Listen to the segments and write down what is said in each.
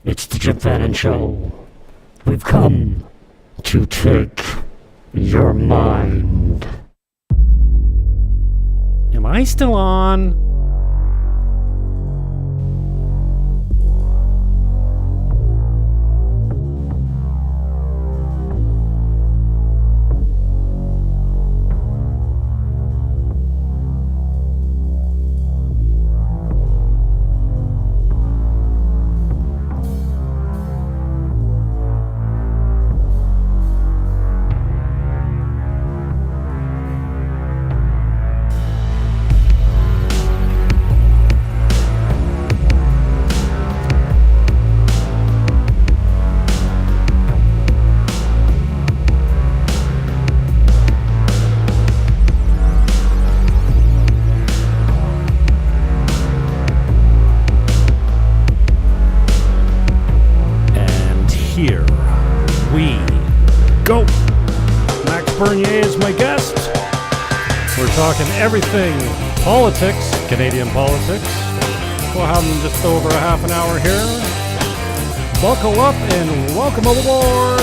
It's the Jim Fannin Show. We've come to take your mind. Am I still on? Here we go. Max Bernier is my guest. We're talking everything politics, Canadian politics. We'll have them just over a half an hour here. Buckle up and welcome aboard.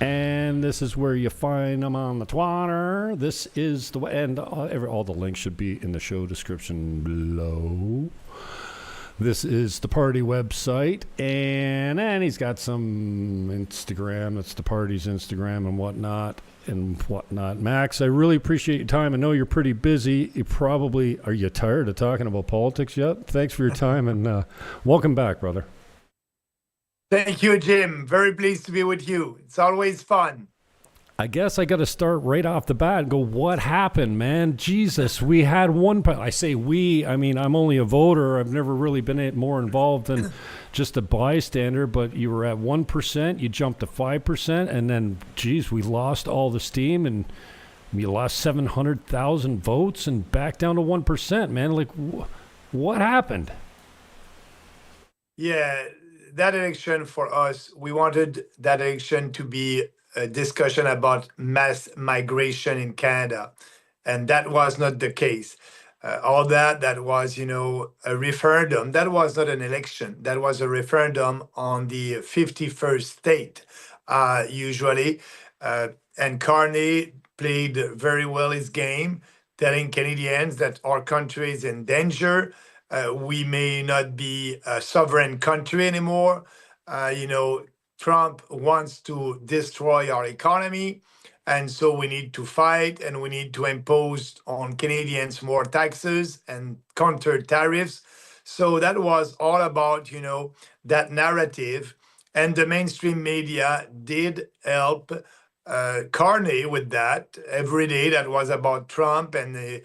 And this is where you find them on the Twitter. This is the way, and all the links should be in the show description below. This is the party website, and he's got some Instagram. It's the party's Instagram and whatnot. Max, I really appreciate your time. I know you're pretty busy. Are you tired of talking about politics yet? Thanks for your time, and welcome back, brother. Thank you, Jim. Very pleased to be with you. It's always fun. I guess I got to start right off the bat and go, what happened, man? Jesus, we had one. I say we, I mean, I'm only a voter. I've never really been more involved than just a bystander, but you were at 1%, you jumped to 5%, and then, geez, we lost all the steam, and we lost 700,000 votes and back down to 1%, man. Like, what happened? Yeah, that election for us, we wanted that election to be a discussion about mass migration in Canada. And that was not the case. All that was, a referendum. That was not an election. That was a referendum on the 51st state, usually. And Carney played very well his game, telling Canadians that our country is in danger. We may not be a sovereign country anymore. Trump wants to destroy our economy. And so we need to fight, and we need to impose on Canadians more taxes and counter tariffs. So that was all about, that narrative. And the mainstream media did help Carney with that. Every day that was about Trump and the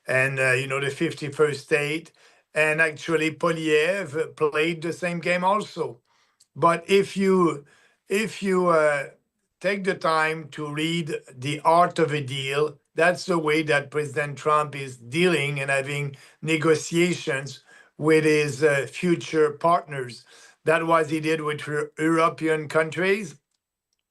51st state. And actually, Polyev played the same game also. But if you take the time to read The Art of a Deal, that's the way that President Trump is dealing and having negotiations with his future partners. That was he did with European countries.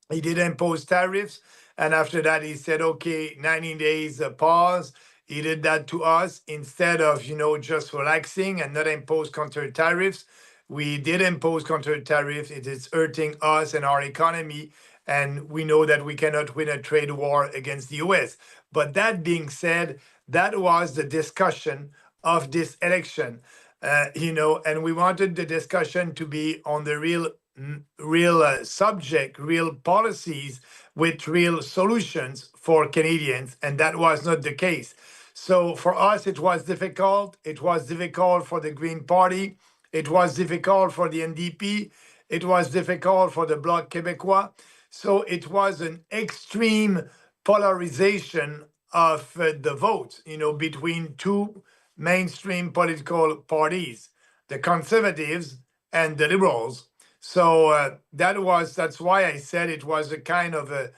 He did impose tariffs. And after that, he said, okay, 90 days pause. He did that to us instead of, just relaxing and not impose counter tariffs. We did impose counter tariffs. It is hurting us and our economy. And we know that we cannot win a trade war against the US. But that being said, that was the discussion of this election, and we wanted the discussion to be on the real subject, real policies with real solutions for Canadians. And that was not the case. So for us, it was difficult. It was difficult for the Green Party. It was difficult for the NDP. It was difficult for the Bloc Québécois. So it was an extreme polarization of the votes, between two mainstream political parties, the Conservatives and the Liberals. So that's why I said it was a kind of a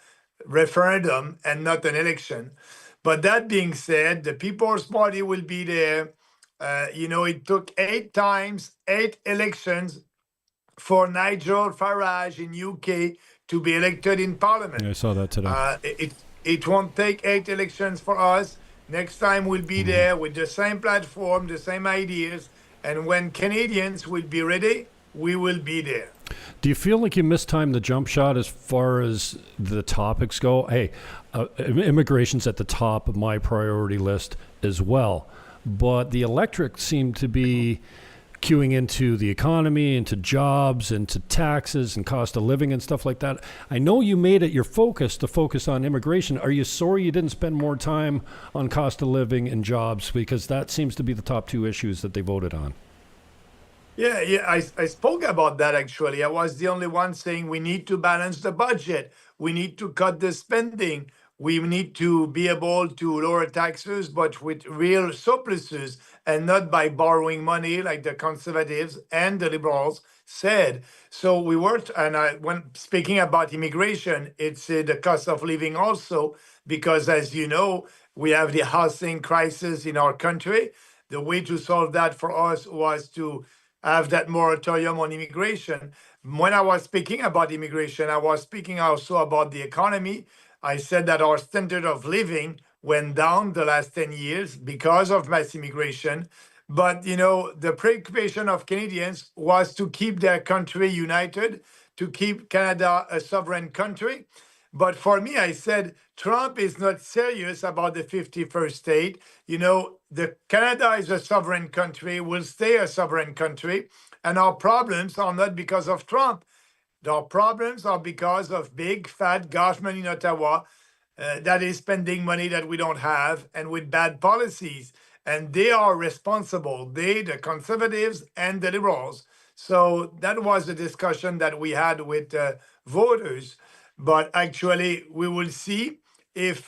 referendum and not an election. But that being said, the People's Party will be there. It took 8 elections for Nigel Farage in UK to be elected in Parliament. Yeah, I saw that today. It won't take 8 elections for us. Next time we'll be there with the same platform, the same ideas. And when Canadians will be ready, we will be there. Do you feel like you mistimed the jump shot as far as the topics go? Hey, immigration's at the top of my priority list as well. But the electorate seemed to be queuing into the economy, into jobs, into taxes and cost of living and stuff like that. I know you made it your focus to focus on immigration. Are you sorry you didn't spend more time on cost of living and jobs? Because that seems to be the top two issues that they voted on. Yeah, I spoke about that actually. I was the only one saying we need to balance the budget. We need to cut the spending. We need to be able to lower taxes, but with real surpluses and not by borrowing money like the conservatives and the liberals said. So we worked, and when speaking about immigration, it's the cost of living also, because as you know, we have the housing crisis in our country. The way to solve that for us was to have that moratorium on immigration. When I was speaking about immigration, I was speaking also about the economy. I said that our standard of living went down the last 10 years because of mass immigration. But, the preoccupation of Canadians was to keep their country united, to keep Canada a sovereign country. But for me, I said Trump is not serious about the 51st state. The Canada is a sovereign country, will stay a sovereign country, and our problems are not because of Trump. Our problems are because of big fat government in Ottawa that is spending money that we don't have and with bad policies. And they are responsible, the conservatives and the liberals. So that was the discussion that we had with voters. But actually, we will see if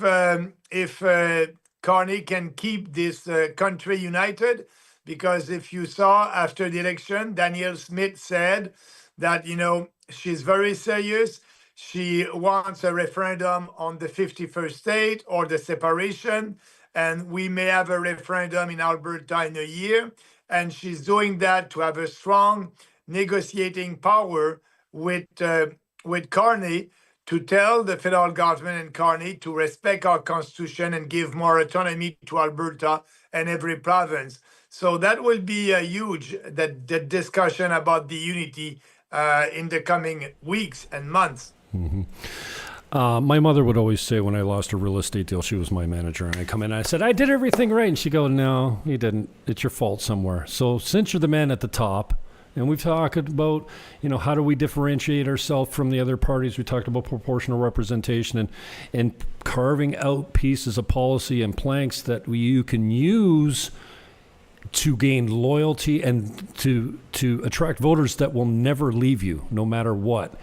Carney can keep this country united. Because if you saw after the election, Danielle Smith said that she's very serious. She wants a referendum on the 51st state or the separation, and we may have a referendum in Alberta in a year. And she's doing that to have a strong negotiating power with Carney, to tell the federal government and Carney to respect our constitution and give more autonomy to Alberta and every province. So that will be a huge that discussion about the unity in the coming weeks and months. My mother would always say when I lost a real estate deal, she was my manager, and I come in and I said, I did everything right. And she'd go, no, you didn't. It's your fault somewhere. So since you're the man at the top, and we've talked about, how do we differentiate ourselves from the other parties? We talked about proportional representation and carving out pieces of policy and planks that you can use to gain loyalty and to attract voters that will never leave you, no matter what.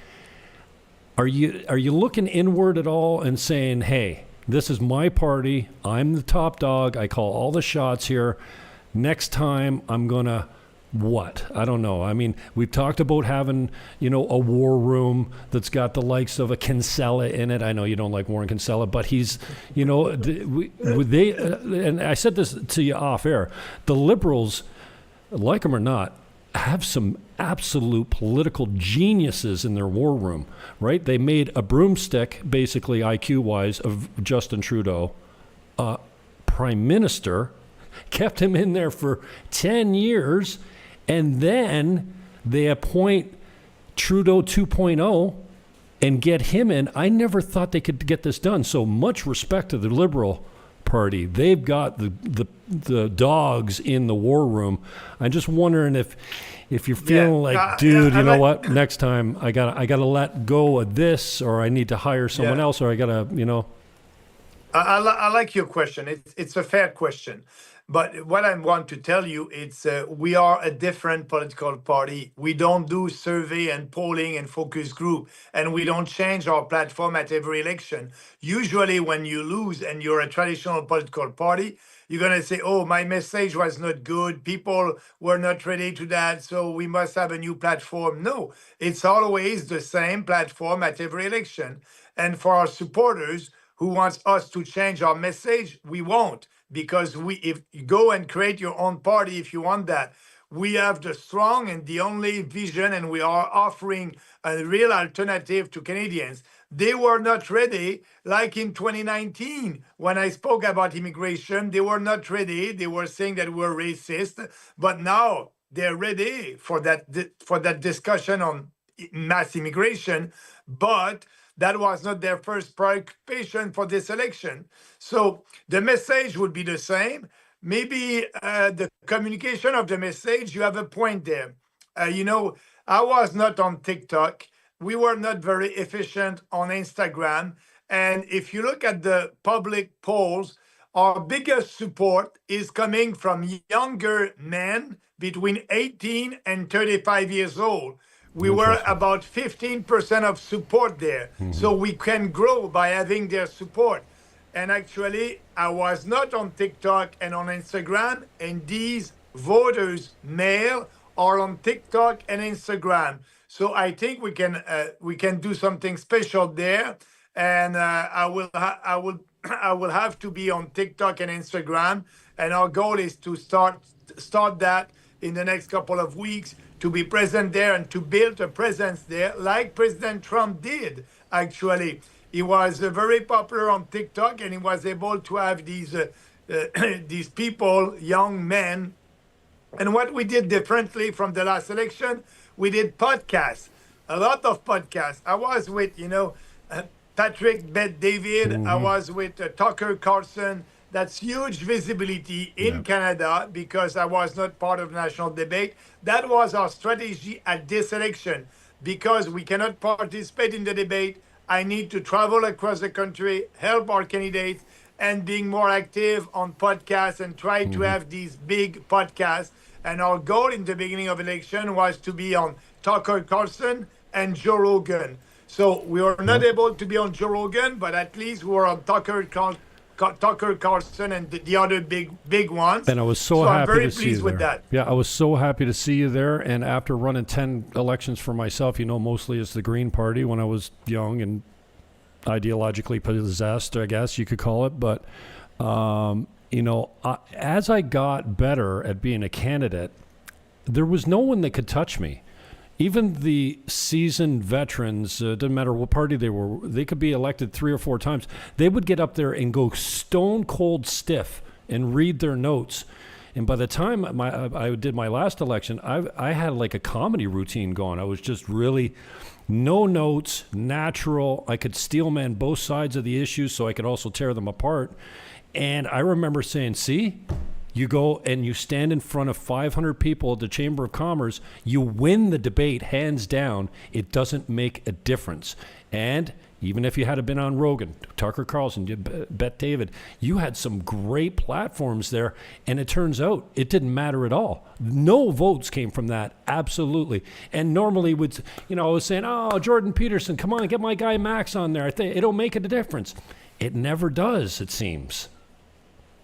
Are you looking inward at all and saying, hey, this is my party. I'm the top dog. I call all the shots here. Next time I'm going to what? I don't know. I mean, we've talked about having, a war room that's got the likes of a Kinsella in it. I know you don't like Warren Kinsella, but he's, and I said this to you off air, the Liberals, like them or not, have some absolute political geniuses in their war room, right? They made a broomstick, basically IQ-wise, of Justin Trudeau, prime minister, kept him in there for 10 years, and then they appoint Trudeau 2.0 and get him in. I never thought they could get this done. So much respect to the Liberal Party. They've got the dogs in the war room. I'm just wondering if you're feeling dude, you know what? Next time I gotta let go of this, or I need to hire someone else, or I gotta, I like your question. It's a fair question. But what I want to tell you, it's we are a different political party. We don't do survey and polling and focus group, and we don't change our platform at every election. Usually when you lose and you're a traditional political party, you're going to say, oh, my message was not good. People were not ready to that, so we must have a new platform. No, it's always the same platform at every election. And for our supporters who wants us to change our message, we won't. Because if you go and create your own party, if you want that, we have the strong and the only vision, and we are offering a real alternative to Canadians. They were not ready, like in 2019, when I spoke about immigration. They were not ready. They were saying that we're racist, but now they're ready for that discussion on mass immigration. But that was not their first preoccupation for this election. So the message would be the same. Maybe the communication of the message, you have a point there. I was not on TikTok. We were not very efficient on Instagram. And if you look at the public polls, our biggest support is coming from younger men between 18 and 35 years old. We were about 15% of support there. So we can grow by having their support. And actually, I was not on TikTok and on Instagram, and these voters, male, are on TikTok and Instagram. So I think we can do something special there. And I will have to be on TikTok and Instagram. And our goal is to start that in the next couple of weeks, to be present there and to build a presence there, like President Trump did, actually. He was very popular on TikTok, and he was able to have these people, young men. And what we did differently from the last election, we did podcasts, a lot of podcasts. I was with, Patrick Bet-David. I was with Tucker Carlson. That's huge visibility in Canada because I was not part of national debate. That was our strategy at this election. Because we cannot participate in the debate, I need to travel across the country, help our candidates, and being more active on podcasts and try to have these big podcasts. And our goal in the beginning of election was to be on Tucker Carlson and Joe Rogan. So we were not able to be on Joe Rogan, but at least we were on Tucker Carlson and the other big ones. And I was so happy I'm very to see pleased you with there. that. Yeah, I was so happy to see you there. And after running 10 elections for myself, mostly as the Green Party when I was young and ideologically possessed, I guess you could call it. But, as I got better at being a candidate, there was no one that could touch me. Even the seasoned veterans, doesn't matter what party they were, they could be elected 3 or 4 times. They would get up there and go stone cold stiff and read their notes. And by the time I did my last election, I had like a comedy routine going. I was just really no notes, natural. I could steelman both sides of the issues so I could also tear them apart. And I remember saying, see, you go and you stand in front of 500 people at the Chamber of Commerce, you win the debate hands down. It doesn't make a difference. And even if you had been on Rogan, Tucker Carlson, Bet-David, you had some great platforms there. And it turns out it didn't matter at all. No votes came from that. Absolutely. And normally I was saying, oh, Jordan Peterson, come on, get my guy Max on there. I think it'll make a difference. It never does, it seems.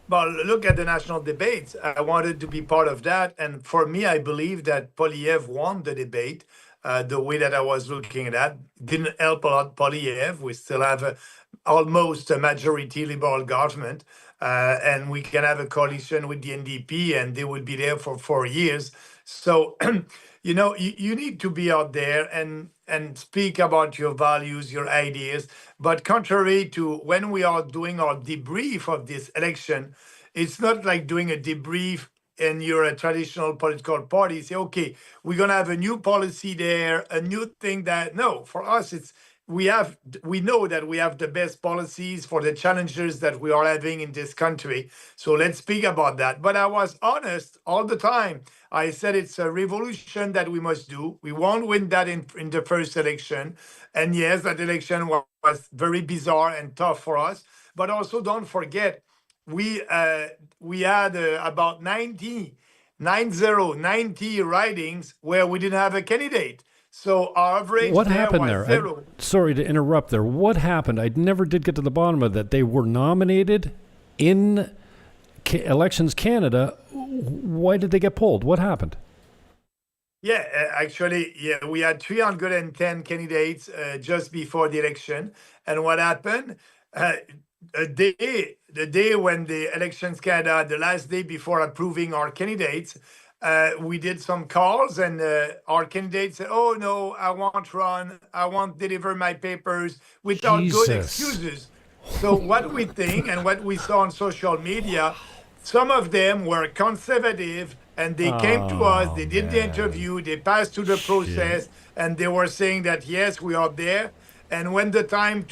Well, look at the national debates. I wanted to be part of that. And for me, I believe that Poilievre won the debate the way that I was looking at that. Didn't help a lot Poilievre. We still have almost a majority liberal government. And we can have a coalition with the NDP, and they will be there for 4 years. So, you need to be out there and speak about your values, your ideas. But contrary to when we are doing our debrief of this election, it's not like doing a debrief and you're a traditional political party. Say, okay, we're going to have a new policy there, a new thing that, no, for us, we know that we have the best policies for the challenges that we are having in this country. So let's speak about that. But I was honest all the time. I said it's a revolution that we must do. We won't win that in the first election. And yes, that election was very bizarre and tough for us. But also don't forget, we had about 90 ridings where we didn't have a candidate. So our average what happened was there? 0. Sorry to interrupt there. What happened? I never did get to the bottom of that. They were nominated in Elections Canada. Why did they get pulled? What happened? Yeah, actually, we had 310 candidates just before the election. And what happened? The day when the Elections Canada, the last day before approving our candidates, we did some calls, and our candidate said, "Oh no, I won't run. I won't deliver my papers," without good Jesus. excuses. So what we think and what we saw on social media, some of them were conservative, and they came to us. Oh, They did the man. interview. They passed through the Shit. process, and they were saying that yes, we are there. And when the time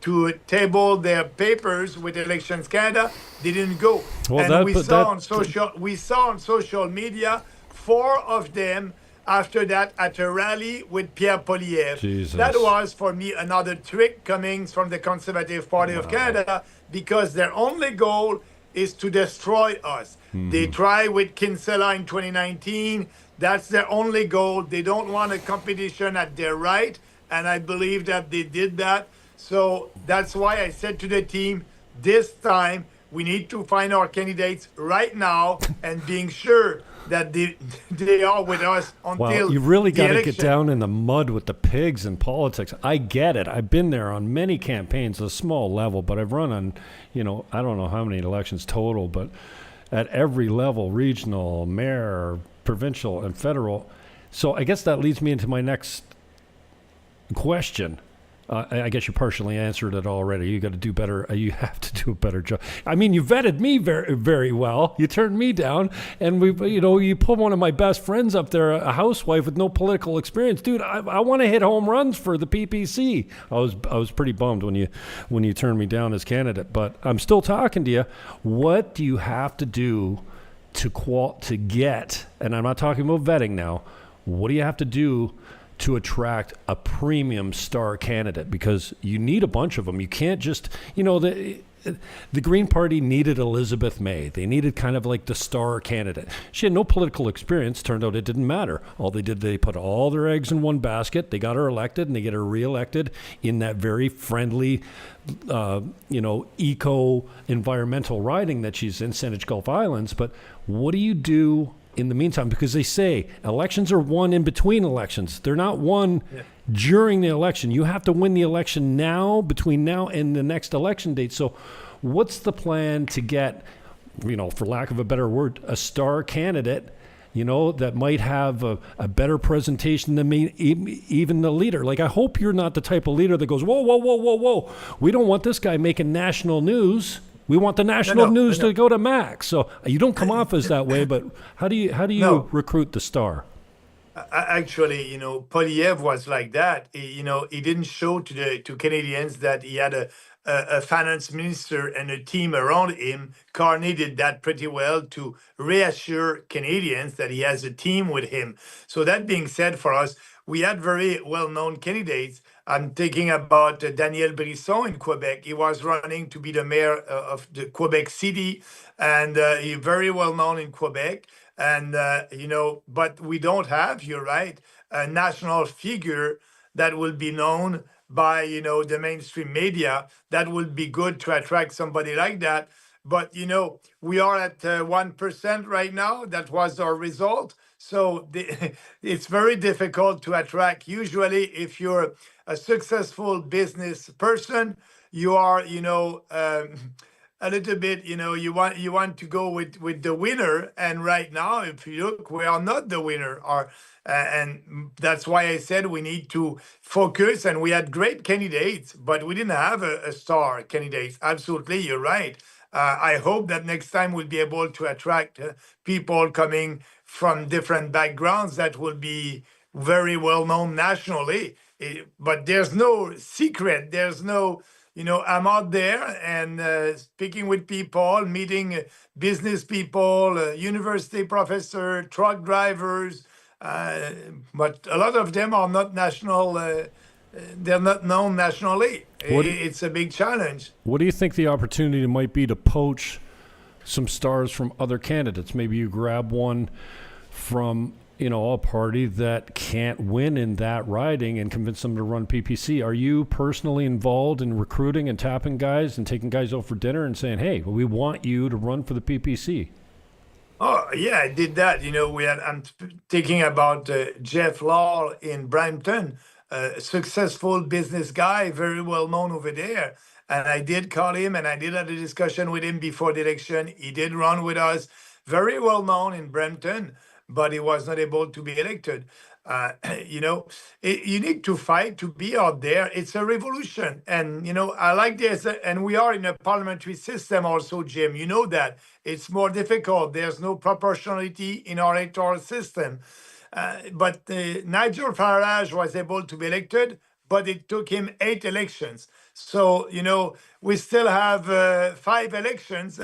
to table their papers with Elections Canada, they didn't go. Well, And that, but that, we saw on social media 4 of them after that at a rally with Pierre Poilievre. Jesus. That was for me another trick coming from the Conservative Party of Canada, because their only goal is to destroy us. They try with Kinsella in 2019. That's their only goal. They don't want a competition at their right. And I believe that they did that. So that's why I said to the team, this time we need to find our candidates right now and being sure that they are with us until well, you really the got to get election. down in the mud with the pigs in politics. I get it. I've been there on many campaigns, a small level, but I've run on, I don't know how many elections total, but at every level, regional, mayor, provincial, and federal. So I guess that leads me into my next question. I guess you partially answered it already. You got to do better. You have to do a better job. I mean, you vetted me very, very well. You turned me down, and you put one of my best friends up there, a housewife with no political experience, dude. I want to hit home runs for the PPC. I was pretty bummed when you turned me down as candidate, but I'm still talking to you. What do you have to do to get? And I'm not talking about vetting now. What do you have to do to attract a premium star candidate? Because you need a bunch of them. You can't just, the Green Party needed Elizabeth May. They needed kind of like the star candidate. She had no political experience. Turned out it didn't matter. They put all their eggs in one basket. They got her elected, and they get her reelected in that very friendly, eco-environmental riding that she's in, Saanich Gulf Islands. But what do you do in the meantime? Because they say elections are won in between elections. They're not won during the election. You have to win the election now, between now and the next election date. So what's the plan to get, for lack of a better word, a star candidate, that might have a better presentation than me, even the leader? Like, I hope you're not the type of leader that goes, whoa, whoa, whoa, whoa, whoa. We don't want this guy making national news. We want the national news to go to Max. So you don't come off as that way, but how do you recruit the star? Actually, Poilievre was like that. He didn't show to Canadians that he had a finance minister and a team around him. Carney did that pretty well to reassure Canadians that he has a team with him. So that being said, for us, we had very well-known candidates. I'm thinking about Daniel Brisson in Quebec. He was running to be the mayor of the Quebec City, and he's very well-known in Quebec. And, but we don't have, you're right, a national figure that will be known by, the mainstream media. That would be good to attract somebody like that. But, we are at 1% right now. That was our result. So it's very difficult to attract. Usually, if you're a successful business person, you are, a little bit, you want to go with the winner. And right now, if you look, we are not the winner. And that's why I said we need to focus. And we had great candidates, but we didn't have a star candidate. Absolutely, you're right. I hope that next time we'll be able to attract people coming from different backgrounds that will be very well known nationally. But there's no secret. There's no, I'm out there and speaking with people, meeting business people, university professor, truck drivers. But a lot of them are not national. They're not known nationally. It's a big challenge. What do you think the opportunity might be to poach some stars from other candidates? Maybe you grab one from, a party that can't win in that riding and convince them to run PPC. Are you personally involved in recruiting and tapping guys and taking guys out for dinner and saying, hey, we want you to run for the PPC? Oh, yeah, I did that. I'm thinking about Jeff Law in Brampton, a successful business guy, very well known over there. And I did call him and I did have a discussion with him before the election. He did run with us, very well known in Brampton. but he was not able to be elected. Uh, you know, you need to fight to be out there. It's a revolution. And, I like this. And we are in a parliamentary system also, Jim. You know that. It's more difficult. There's no proportionality in our electoral system. But Nigel Farage was able to be elected, but it took him 8 elections. So, we still have 5 elections,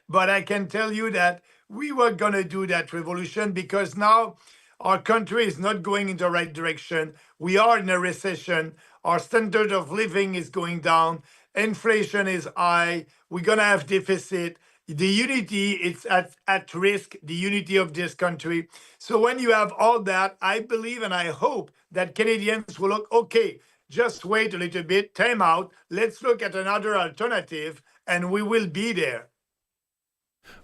but I can tell you that we were going to do that revolution because now our country is not going in the right direction. We are in a recession. Our standard of living is going down. Inflation is high. We're going to have deficit. The unity is at risk, the unity of this country. So when you have all that, I believe and I hope that Canadians will look, okay, just wait a little bit, time out. Let's look at another alternative, and we will be there.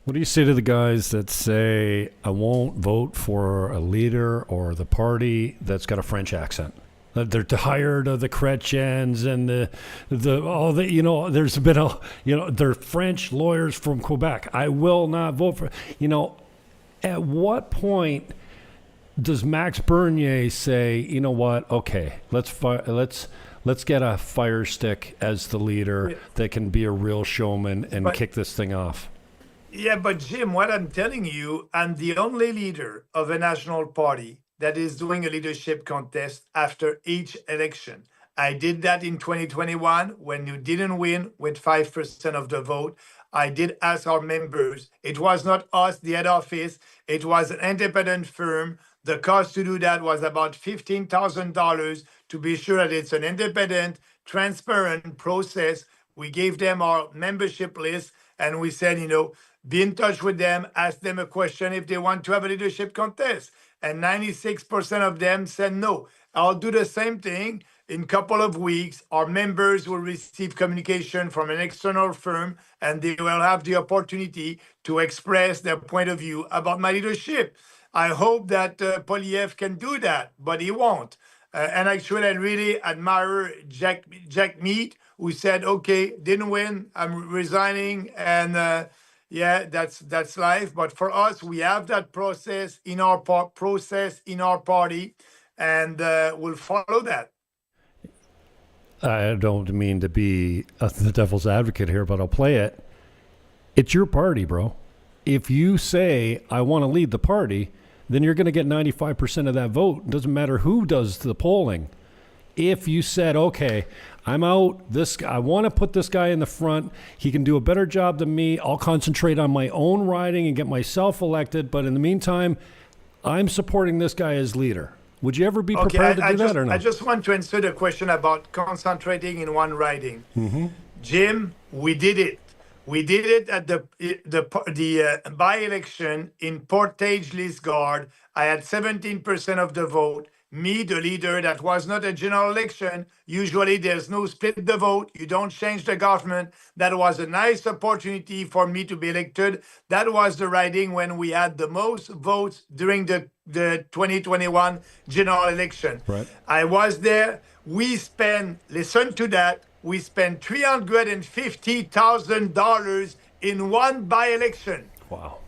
What do you say to the guys that say, I won't vote for a leader or the party that's got a French accent? They're tired of the Chrétiens and there's been they're French lawyers from Quebec. I will not vote for, at what point does Max Bernier say, you know what, okay, let's get a fire stick as the leader that can be a real showman and kick this thing off? Yeah, but Jim, what I'm telling you, I'm the only leader of a national party that is doing a leadership contest after each election. I did that in 2021 when you didn't win with 5% of the vote. I did ask our members. It was not us, the head office. It was an independent firm. The cost to do that was about $15,000 to be sure that it's an independent, transparent process. We gave them our membership list and we said, be in touch with them, ask them a question if they want to have a leadership contest. And 96% of them said no. I'll do the same thing. In a couple of weeks, our members will receive communication from an external firm, and they will have the opportunity to express their point of view about my leadership. I hope that Poilievre can do that, but he won't. And actually, I really admire Jack Mead, who said, okay, didn't win, I'm resigning, and yeah, that's life. But for us, we have that process in our party, and we'll follow that. I don't mean to be the devil's advocate here, but I'll play it. It's your party, bro. If you say, I want to lead the party, then you're going to get 95% of that vote. It doesn't matter who does the polling. If you said, okay, I'm out, I want to put this guy in the front. He can do a better job than me. I'll concentrate on my own riding and get myself elected. But in the meantime, I'm supporting this guy as leader. Would you ever be prepared to do that or not? I just want to answer the question about concentrating in one riding. Mm-hmm. Jim, we did it. We did it at the by-election in Portage-Lisgard. I had 17% of the vote. Me, the leader, that was not a general election. Usually there's no split the vote. You don't change the government. That was a nice opportunity for me to be elected. That was the riding when we had the most votes during the 2021 general election. Right. I was there. Listen to that, we spent $350,000 in one by-election. Wow.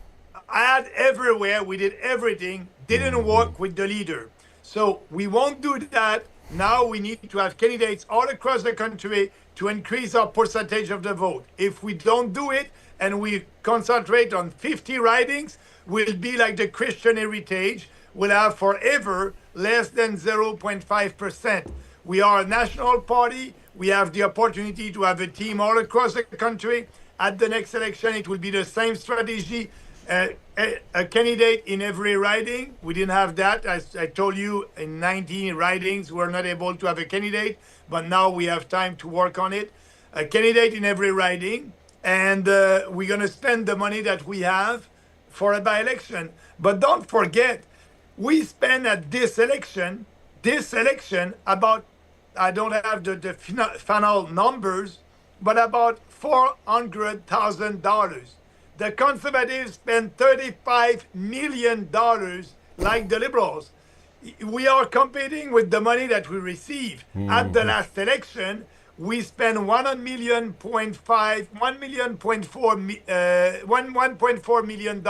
I had everywhere. We did everything. Didn't work with the leader. So we won't do that. Now we need to have candidates all across the country to increase our percentage of the vote. If we don't do it and we concentrate on 50 ridings, we'll be like the Christian Heritage. We'll have forever less than 0.5%. We are a national party. We have the opportunity to have a team all across the country. At the next election, it will be the same strategy. A candidate in every riding. We didn't have that. As I told you, in 19 ridings, we're not able to have a candidate, but now we have time to work on it. A candidate in every riding, and we're going to spend the money that we have for a by-election. But don't forget, we spend at this election about, I don't have the final numbers, but about $400,000. The Conservatives spend $35 million like the Liberals. We are competing with the money that we receive. At the last election, we spent $1.4 million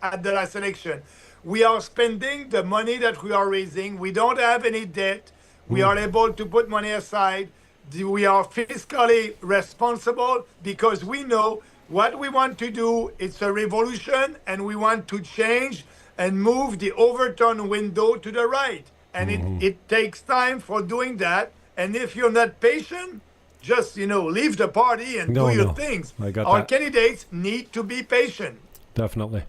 at the last election. We are spending the money that we are raising. We don't have any debt. We are able to put money aside. We are fiscally responsible because we know what we want to do. It's a revolution, and we want to change and move the overturn window to the right. And it takes time for doing that. And if you're not patient, just leave the party and do your things. I got Our that. candidates need to be patient. Definitely.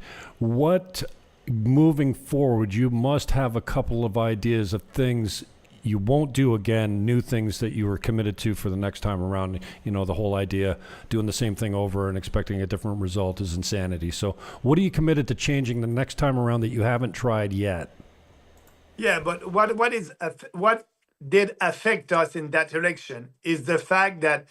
Moving forward, you must have a couple of ideas of things you won't do again, new things that you were committed to for the next time around. The whole idea, doing the same thing over and expecting a different result is insanity. So what are you committed to changing the next time around that you haven't tried yet? Yeah, but what did affect us in that election is the fact that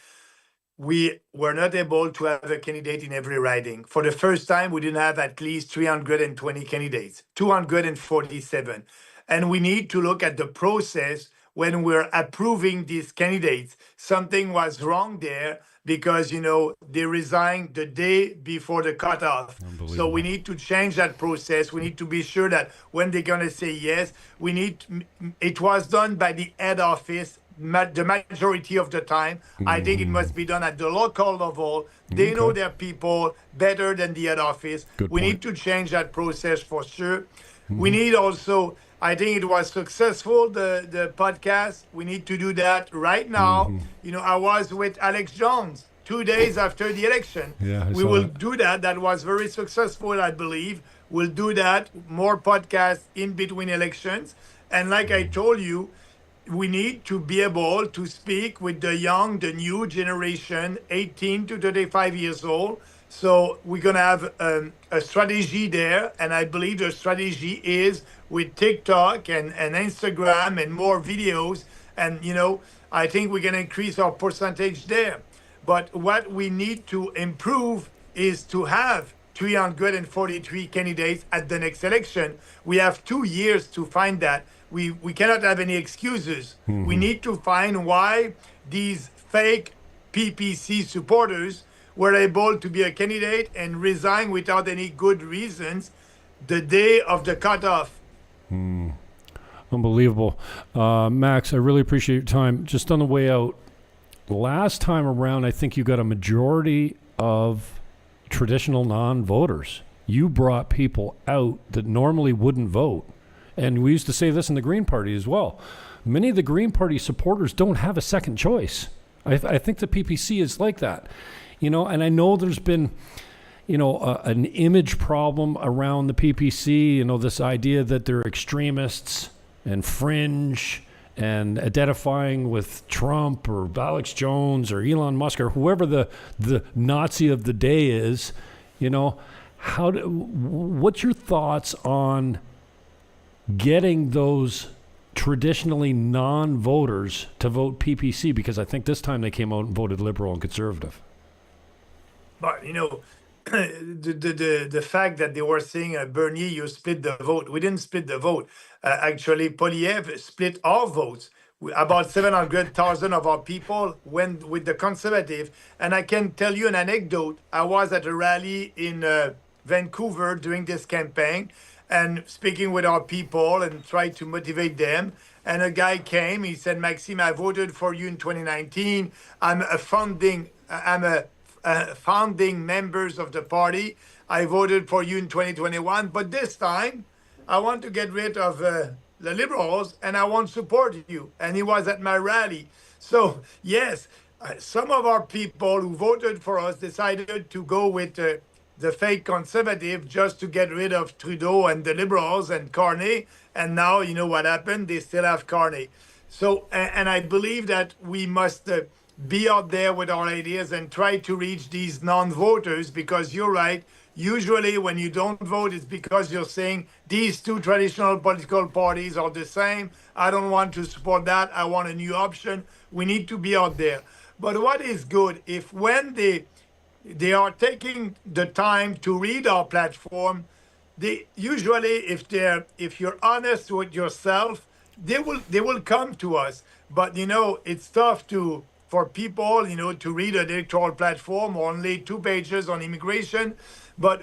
we were not able to have a candidate in every riding. For the first time, we didn't have at least 320 candidates, 247. And we need to look at the process when we're approving these candidates. Something was wrong there because, they resigned the day before the cutoff. So we need to change that process. We need to be sure that when they're going to say yes, it was done by the head office the majority of the time. I think it must be done at the local level. They know their people better than the head office. We need to change that process for sure. We need also, I think it was successful, the podcast. We need to do that right now. I was with Alex Jones 2 days after the election. Yeah, we will do that. That was very successful, I believe. We'll do that, more podcasts in between elections. And like I told you, we need to be able to speak with the new generation, 18 to 35 years old. So we're going to have a strategy there. And I believe the strategy is with TikTok and Instagram and more videos. And, I think we're going to increase our percentage there. But what we need to improve is to have 343 candidates at the next election. We have 2 years to find that. We cannot have any excuses. We need to find why these fake PPC supporters were able to be a candidate and resign without any good reasons the day of the cutoff. Unbelievable. Max, I really appreciate your time. Just on the way out, last time around, I think you got a majority of traditional non-voters. You brought people out that normally wouldn't vote. And we used to say this in the Green Party as well. Many of the Green Party supporters don't have a second choice. I think the PPC is like that. And I know there's been, an image problem around the PPC, this idea that they're extremists and fringe and identifying with Trump or Alex Jones or Elon Musk or whoever the Nazi of the day is. What's your thoughts on getting those traditionally non-voters to vote PPC? Because I think this time they came out and voted Liberal and Conservative. But, the fact that they were saying, Bernier, you split the vote. We didn't split the vote. Actually, Polyev split our votes. About 700,000 of our people went with the Conservative. And I can tell you an anecdote. I was at a rally in Vancouver during this campaign and speaking with our people and tried to motivate them. And a guy came, he said, Maxime, I voted for you in 2019. I'm a founding members of the party. I voted for you in 2021. But this time, I want to get rid of the Liberals and I won't support you. And he was at my rally. So, yes, some of our people who voted for us decided to go with the fake Conservative just to get rid of Trudeau and the Liberals and Carney. And now, you know what happened? They still have Carney. So, and I believe that we must be out there with our ideas and try to reach these non-voters, because you're right. Usually when you don't vote, it's because you're saying these two traditional political parties are the same. I don't want to support that. I want a new option. We need to be out there. But what is good, if when they are taking the time to read our platform, they usually, if you're honest with yourself, they will come to us. But it's tough for people to read an electoral platform, only 2 pages on immigration. But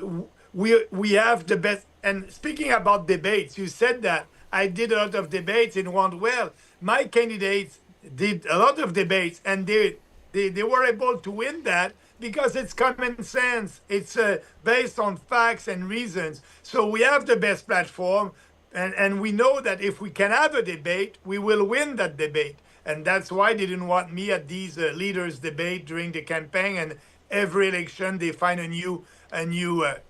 we have the best. And speaking about debates, you said that I did a lot of debates and went well. My candidates did a lot of debates, and they were able to win that because it's common sense. It's based on facts and reasons. So we have the best platform, and we know that if we can have a debate, we will win that debate. And that's why they didn't want me at these leaders' debate during the campaign. And every election, they find a new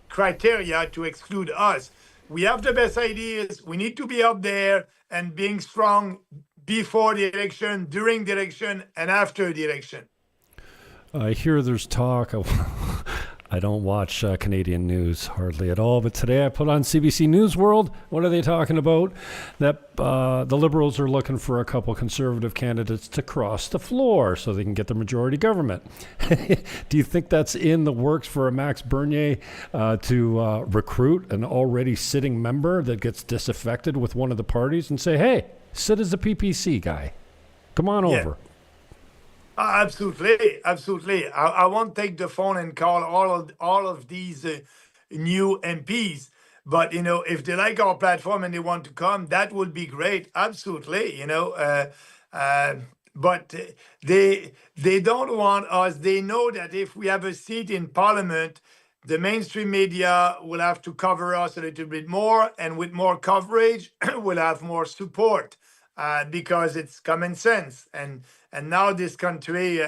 criteria to exclude us. We have the best ideas. We need to be out there and being strong before the election, during the election, and after the election. I hear there's talk. I don't watch Canadian news hardly at all, but today I put on CBC News World. What are they talking about? That the Liberals are looking for a couple Conservative candidates to cross the floor so they can get the majority government. Do you think that's in the works for a Max Bernier to recruit an already sitting member that gets disaffected with one of the parties and say, hey, sit as a PPC guy. Come on over. Absolutely, absolutely. I won't take the phone and call all of these new MPs, but if they like our platform and they want to come, that would be great. Absolutely, but they don't want us. They know that if we have a seat in Parliament, the mainstream media will have to cover us a little bit more, and with more coverage, we'll have more support because it's common sense. And now this country,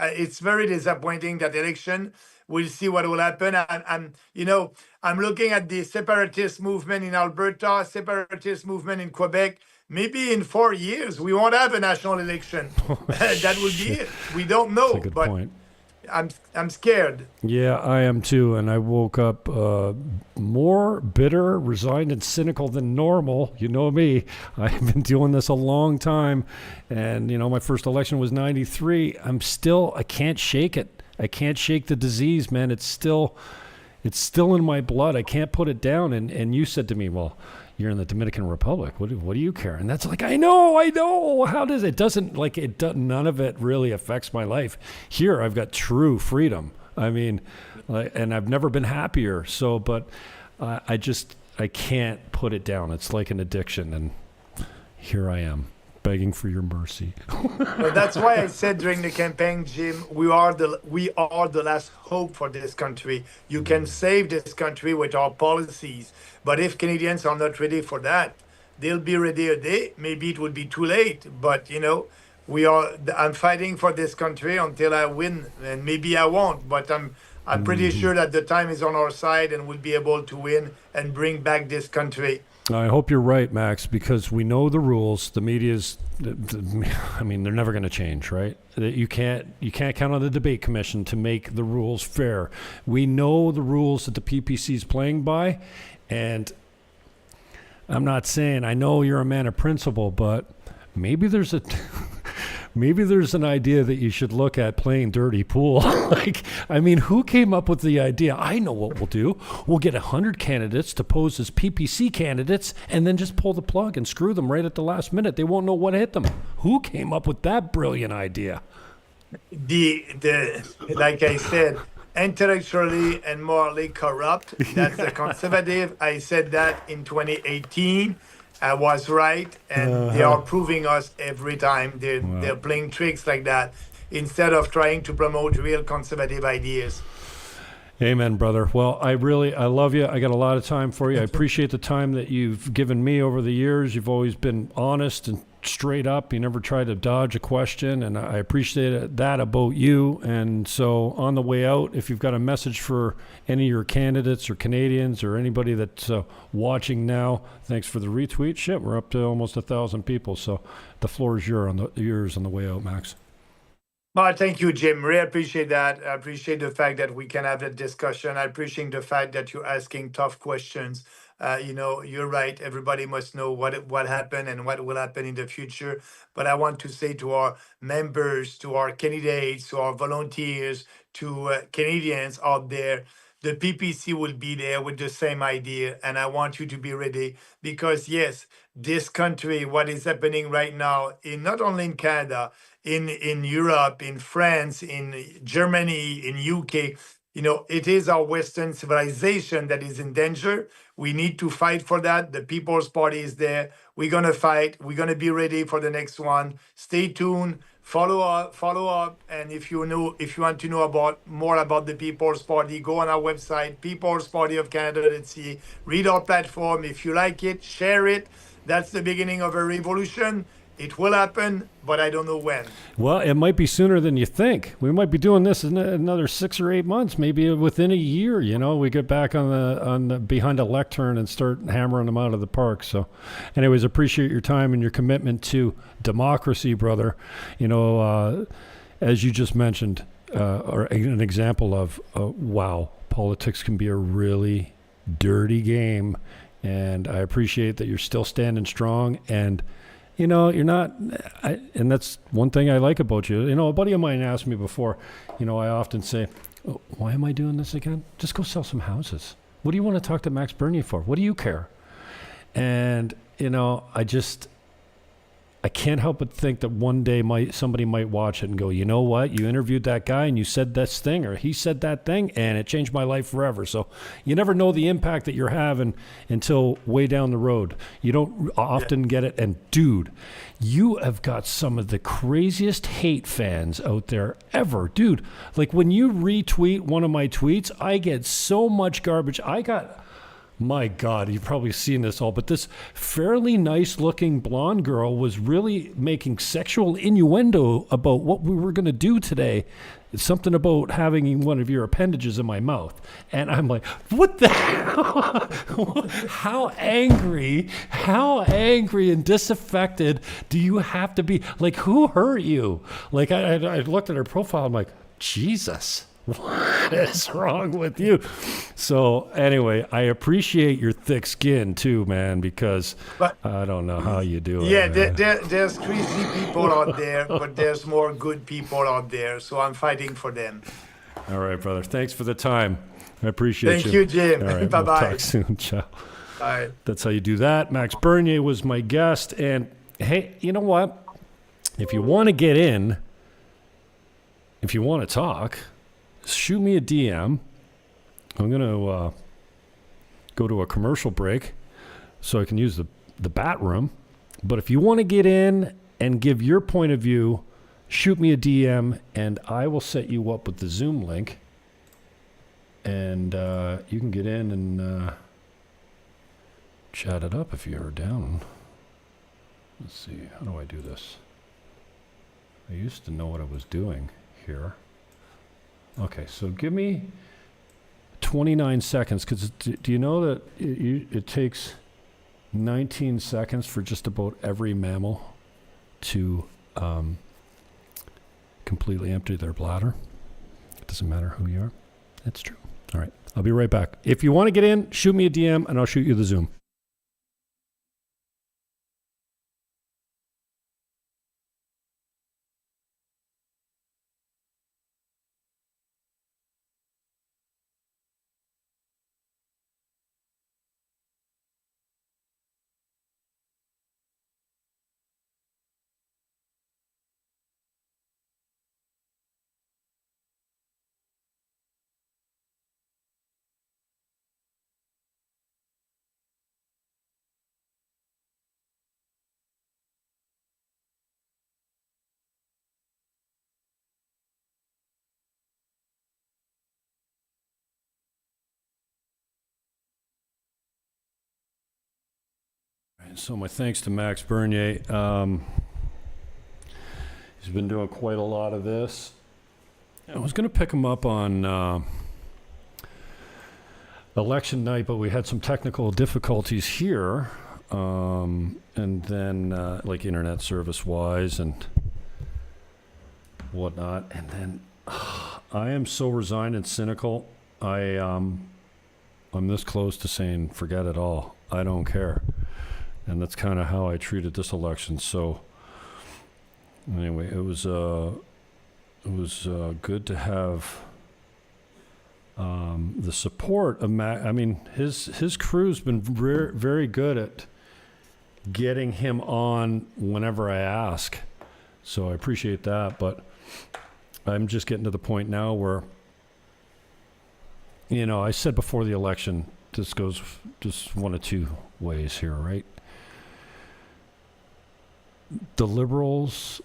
it's very disappointing that election. We'll see what will happen. I'm looking at the separatist movement in Alberta, separatist movement in Quebec. Maybe in 4 years we won't have a national election. That would be it. We don't know. That's a good point. I'm scared. Yeah, I am too. And I woke up more bitter, resigned, and cynical than normal. You know me. I've been doing this a long time. And, my first election was 93. I can't shake it. I can't shake the disease, man. It's still in my blood. I can't put it down. And you said to me, well, you're in the Dominican Republic. What do you care? And that's like, I know. How does it? Doesn't like it? None of it really affects my life. Here, I've got true freedom. I mean, and I've never been happier. So, but I can't put it down. It's like an addiction, and here I am, begging for your mercy. Well, that's why I said during the campaign, Jim, we are the last hope for this country. You can save this country with our policies. But if Canadians are not ready for that, they'll be ready a day. Maybe it would be too late. But I'm fighting for this country until I win, and maybe I won't. But I'm pretty sure that the time is on our side, and we'll be able to win and bring back this country. I hope you're right, Max, because we know the rules. The media's, they're never going to change, right? You can't count on the debate commission to make the rules fair. We know the rules that the PPC is playing by, and I'm not saying, I know you're a man of principle, but maybe there's an idea that you should look at playing dirty pool. Who came up with the idea? I know what we'll do. We'll get 100 candidates to pose as PPC candidates and then just pull the plug and screw them right at the last minute. They won't know what hit them. Who came up with that brilliant idea? Like I said, intellectually and morally corrupt. That's the conservative. I said that in 2018. I was right, and they are proving us every time. They're playing tricks like that instead of trying to promote real conservative ideas. Amen, brother. Well, I love you. I got a lot of time for you. I appreciate the time that you've given me over the years. You've always been honest and straight up. You never tried to dodge a question, and I appreciate that about you. And so on the way out, if you've got a message for any of your candidates or Canadians or anybody that's watching now, thanks for the retweet. Shit, we're up to almost 1,000 people. So the floor is yours on the way out, Max. Well, thank you, Jim. Really appreciate that. I appreciate the fact that we can have that discussion. I appreciate the fact that you're asking tough questions. You're right. Everybody must know what happened and what will happen in the future. But I want to say to our members, to our candidates, to our volunteers, to Canadians out there, the PPC will be there with the same idea. And I want you to be ready because, yes, this country, what is happening right now, not only in Canada, in Europe, in France, in Germany, in UK, it is our Western civilization that is in danger. We need to fight for that. The People's Party is there. We're gonna fight. We're gonna be ready for the next one. Stay tuned. Follow up. And if you want to know more about the People's Party, go on our website, peoplespartyofcanada.ca. Read our platform. If you like it, share it. That's the beginning of a revolution. It will happen, but I don't know when. Well, it might be sooner than you think. We might be doing this in another 6 or 8 months, maybe within a year. We get back on the behind a lectern and start hammering them out of the park. So, anyways, appreciate your time and your commitment to democracy, brother. As you just mentioned, or an example of wow, politics can be a really dirty game, and I appreciate that you're still standing strong and. You're not, and that's one thing I like about you. A buddy of mine asked me before, I often say, oh, why am I doing this again? Just go sell some houses. What do you want to talk to Max Bernier for? What do you care? And, I can't help but think that one day somebody might watch it and go, you know what? You interviewed that guy and you said this thing or he said that thing and it changed my life forever. So you never know the impact that you're having until way down the road. You don't often get it. And dude, you have got some of the craziest hate fans out there ever. Dude, like when you retweet one of my tweets, I get so much garbage. My God, you've probably seen this all, but this fairly nice-looking blonde girl was really making sexual innuendo about what we were going to do today. It's something about having one of your appendages in my mouth. And I'm like, what the hell? How angry and disaffected do you have to be? Like, who hurt you? Like, I looked at her profile, I'm like, Jesus. What is wrong with you? So anyway, I appreciate your thick skin too, man, because I don't know how you do it. Yeah, there's crazy people out there, but there's more good people out there. So I'm fighting for them. All right, brother. Thanks for the time. I appreciate Thank you, Jim. All right, Bye-bye. We'll talk soon. Ciao. Bye. That's how you do that. Max Bernier was my guest. And hey, you know what? If you want to get in, if you want to talk, shoot me a DM. I'm going to go to a commercial break so I can use the bat room. But if you want to get in and give your point of view, shoot me a DM and I will set you up with the Zoom link. And you can get in and chat it up if you're down. Let's see. How do I do this? I used to know what I was doing here. Okay, so give me 29 seconds, because do you know that it takes 19 seconds for just about every mammal to completely empty their bladder? It doesn't matter who you are. It's true. All right, I'll be right back. If you want to get in, shoot me a DM, and I'll shoot you the Zoom. So my thanks to Max Bernier. He's been doing quite a lot of this. I was going to pick him up on election night, but we had some technical difficulties here, and then like internet service wise and whatnot. And then I am so resigned and cynical. I'm this close to saying forget it all. I don't care. And that's kind of how I treated this election. So anyway, it was good to have the support of Matt. I mean, his crew's been very, very good at getting him on whenever I ask. So I appreciate that. But I'm just getting to the point now where you know, I said before the election, this goes just one of two ways here, right? The liberals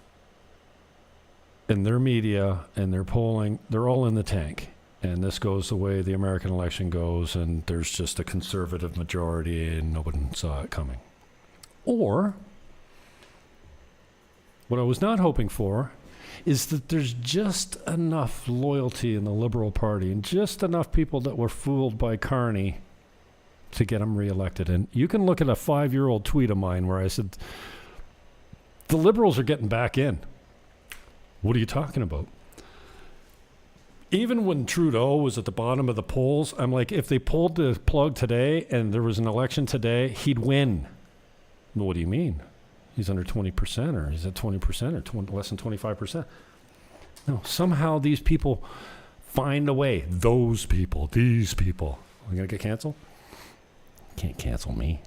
and their media and their polling, they're all in the tank. And this goes the way the American election goes, and there's just a conservative majority and nobody saw it coming. Or, what I was not hoping for is that there's just enough loyalty in the Liberal Party and just enough people that were fooled by Carney to get him reelected. And you can look at a 5-year-old tweet of mine where I said, the Liberals are getting back in. What are you talking about? Even when Trudeau was at the bottom of the polls, I'm like, if they pulled the plug today and there was an election today, he'd win. Well, what do you mean? He's under 20%, or he's at 20%, or less than 25%. No, somehow these people find a way. Those people, these people. Are going to get canceled? Can't cancel me.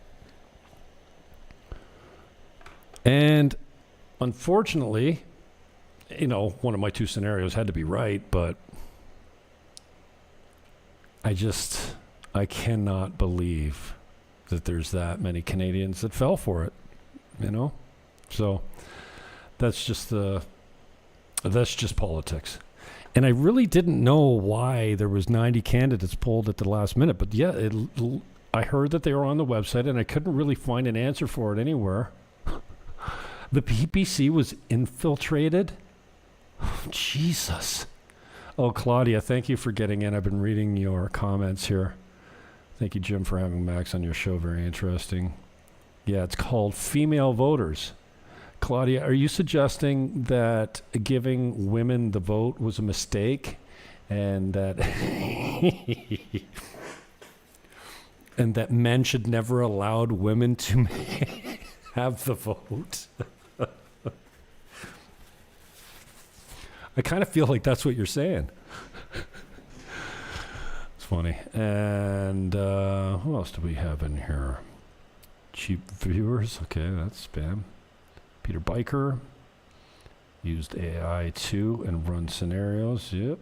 And unfortunately, you know, one of my two scenarios had to be right, but I cannot believe that there's that many Canadians that fell for it, you know? So that's just politics. And I really didn't know why there was 90 candidates polled at the last minute, but yeah, I heard that they were on the website and I couldn't really find an answer for it anywhere. The PPC was infiltrated. Oh, Jesus. Oh, Claudia, thank you for getting in. I've been reading your comments here. Thank you, Jim, for having Max on your show. Very interesting. Yeah, it's called Female Voters. Claudia, are you suggesting that giving women the vote was a mistake and that and that men should never allow women to have the vote? I kind of feel like that's what you're saying. It's funny. And who else do we have in here? Cheap viewers. Okay, that's spam. Peter Biker. Used AI too and run scenarios. Yep.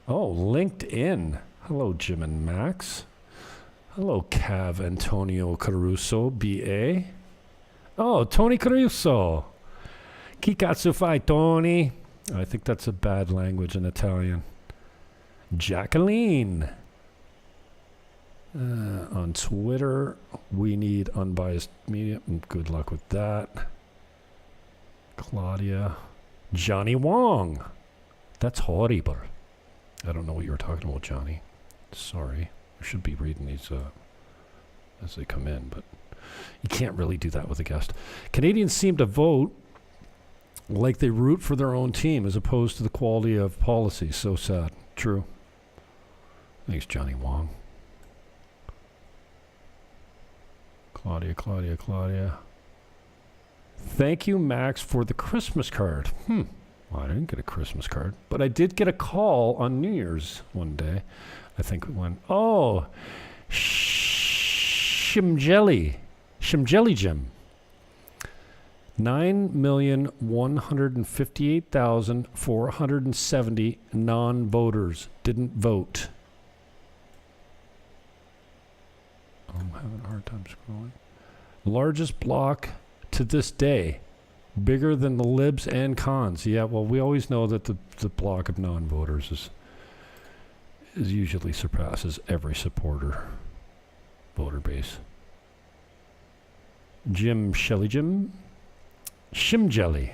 Oh, LinkedIn. Hello, Jim and Max. Hello, Cav Antonio Caruso, BA. Oh, Tony Caruso. Kikatsu fai, Tony. I think that's a bad language in Italian. Jacqueline. On Twitter, we need unbiased media. Good luck with that. Claudia. Johnny Wong. That's horrible. I don't know what you were talking about, Johnny. Sorry. I should be reading these as they come in, but you can't really do that with a guest. Canadians seem to vote like they root for their own team as opposed to the quality of policy. So sad. True. Thanks, Johnny Wong. Claudia. Thank you, Max, for the Christmas card. Well, I didn't get a Christmas card, but I did get a call on New Year's one day. I think it went, oh, Shimjelly Jim. 9,158,470 non-voters didn't vote. I'm having a hard time scrolling. Largest block to this day. Bigger than the libs and cons. Yeah, well, we always know that the block of non-voters is usually surpasses every supporter voter base. Shimjelly.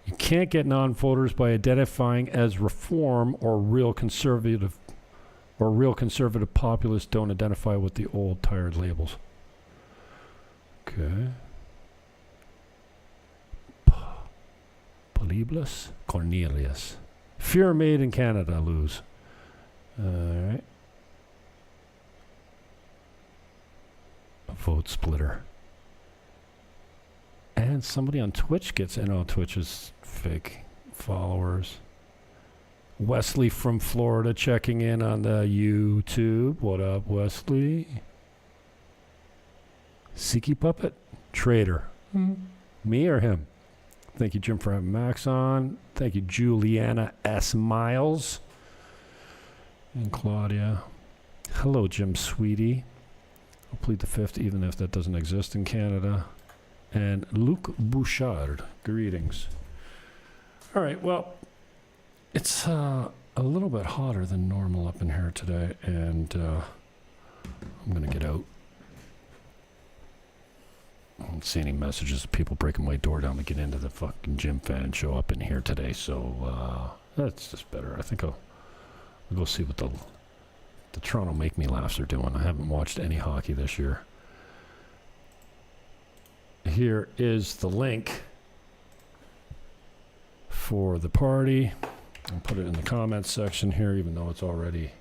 You can't get non-voters by identifying as reform or real conservative populists don't identify with the old tired labels. Okay. Polybus Cornelius. Fear made in Canada, lose. All right. A vote splitter. And somebody on Twitch gets in. Oh, Twitch is fake followers. Wesley from Florida checking in on the YouTube. What up, Wesley? Siki Puppet. Trader. Me or him? Thank you, Jim, for having Max on. Thank you, Juliana S. Miles. And Claudia. Hello, Jim Sweetie. I'll plead the fifth, even if that doesn't exist in Canada. And Luc Bouchard, greetings. All right, well, it's a little bit hotter than normal up in here today, and I'm going to get out. I don't see any messages of people breaking my door down to get into the fucking gym fan and show up in here today, so that's just better. I think I'll go see what the Toronto Make Me Laughs are doing. I haven't watched any hockey this year. Here is the link for the party. I'll put it in the comments section here, even though it's already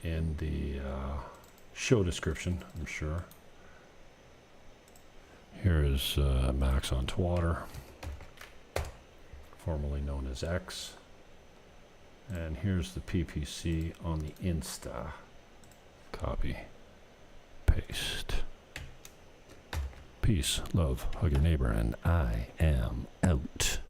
in the show description, I'm sure. Here is Max on Twitter, formerly known as X. And here's the PPC on the Insta. Copy. Paste. Peace, love, hug your neighbor, and I am out.